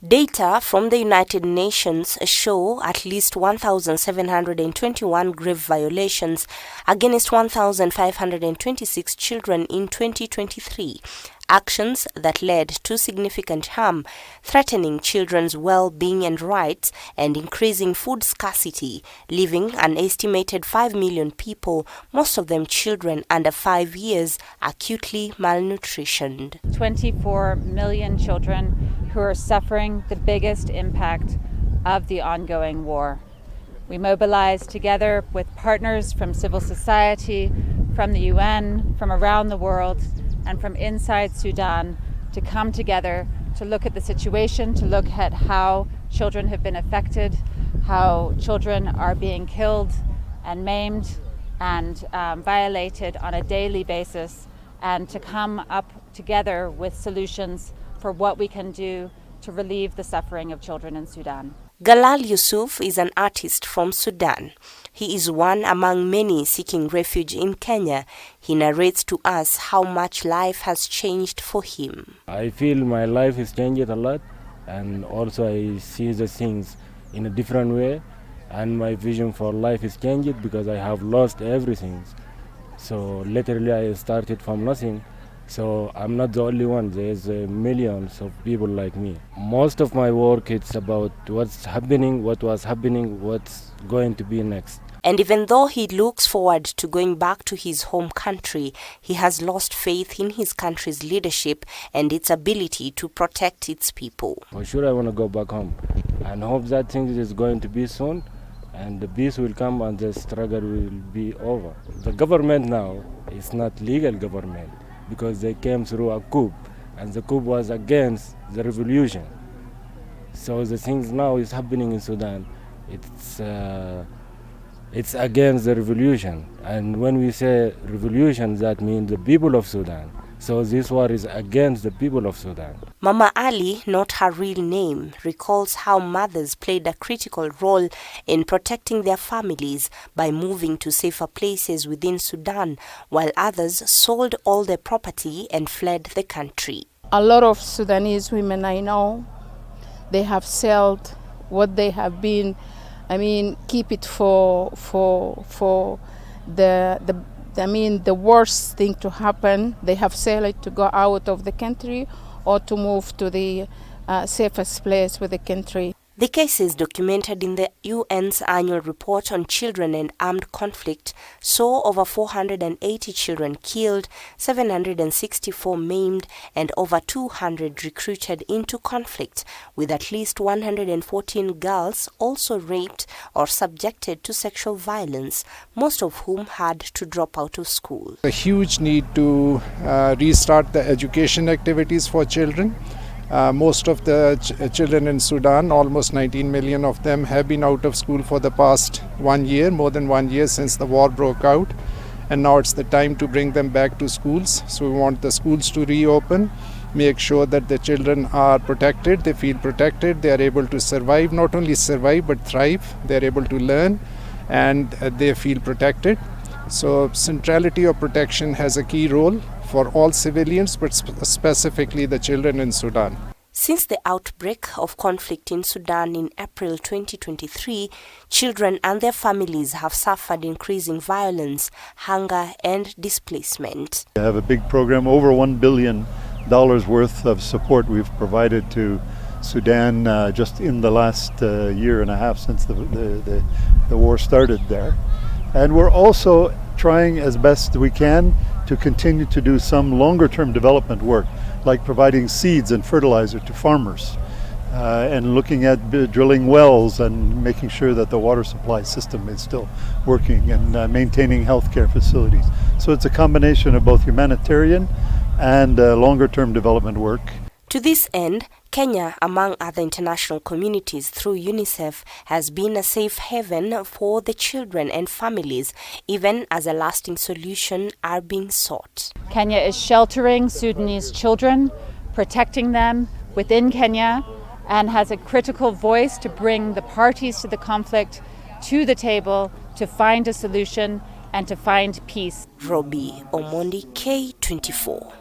Data from the United Nations show at least 1,721 grave violations against 1,526 children in 2023. Actions that led to significant harm, threatening children's well-being and rights, and increasing food scarcity, leaving an estimated 5 million people, most of them children under 5 years, acutely malnutritioned. 24 million children who are suffering the biggest impact of the ongoing war. We mobilized together with partners from civil society, from the UN, from around the world, and from inside Sudan to come together to look at the situation, to look at how children have been affected, how children are being killed and maimed and violated on a daily basis, and to come up together with solutions for what we can do to relieve the suffering of children in Sudan. Galal Yusuf is an artist from Sudan. He is one among many seeking refuge in Kenya. He narrates to us how much life has changed for him. I feel my life has changed a lot, and also I see the things in a different way, and my vision for life is changed because I have lost everything. So literally I started from nothing. So I'm not the only one. There's millions of people like me. Most of my work is about what's happening, what was happening, what's going to be next. And even though he looks forward to going back to his home country, he has lost faith in his country's leadership and its ability to protect its people. For sure I want to go back home and hope that things is going to be soon and the peace will come and the struggle will be over. The government now is not legal government, because they came through a coup, and the coup was against the revolution. So the things now is happening in Sudan, it's against the revolution. And when we say revolution, that means the people of Sudan. So this war is against the people of Sudan. Mama Ali, not her real name, recalls how mothers played a critical role in protecting their families by moving to safer places within Sudan, while others sold all their property and fled the country. A lot of Sudanese women I know, they have sold what they have been, keep it for the worst thing to happen. They have sold it to go out of the country or to move to the safest place with the country. The cases documented in the UN's annual report on children and armed conflict saw over 480 children killed, 764 maimed, and over 200 recruited into conflict, with at least 114 girls also raped or subjected to sexual violence, most of whom had to drop out of school. A huge need to restart the education activities for children. Most of the children in Sudan, almost 19 million of them, have been out of school for the past 1 year, more than 1 year since the war broke out. And now it's the time to bring them back to schools. So we want the schools to reopen, make sure that the children are protected, they feel protected, they are able to survive, not only survive but thrive. They are able to learn and they feel protected. So centrality of protection has a key role for all civilians, but specifically the children in Sudan. Since the outbreak of conflict in Sudan in April 2023, children and their families have suffered increasing violence, hunger, and displacement. We have a big program, over $1 billion worth of support we've provided to Sudan just in the last year and a half since the war started there. And we're also trying as best we can to continue to do some longer-term development work, like providing seeds and fertilizer to farmers, and looking at drilling wells and making sure that the water supply system is still working, and maintaining healthcare facilities. So it's a combination of both humanitarian and longer-term development work. To this end, Kenya, among other international communities through UNICEF, has been a safe haven for the children and families, even as a lasting solution are being sought. Kenya is sheltering Sudanese children, protecting them within Kenya, and has a critical voice to bring the parties to the conflict to the table to find a solution and to find peace. Robbie Omondi, K24.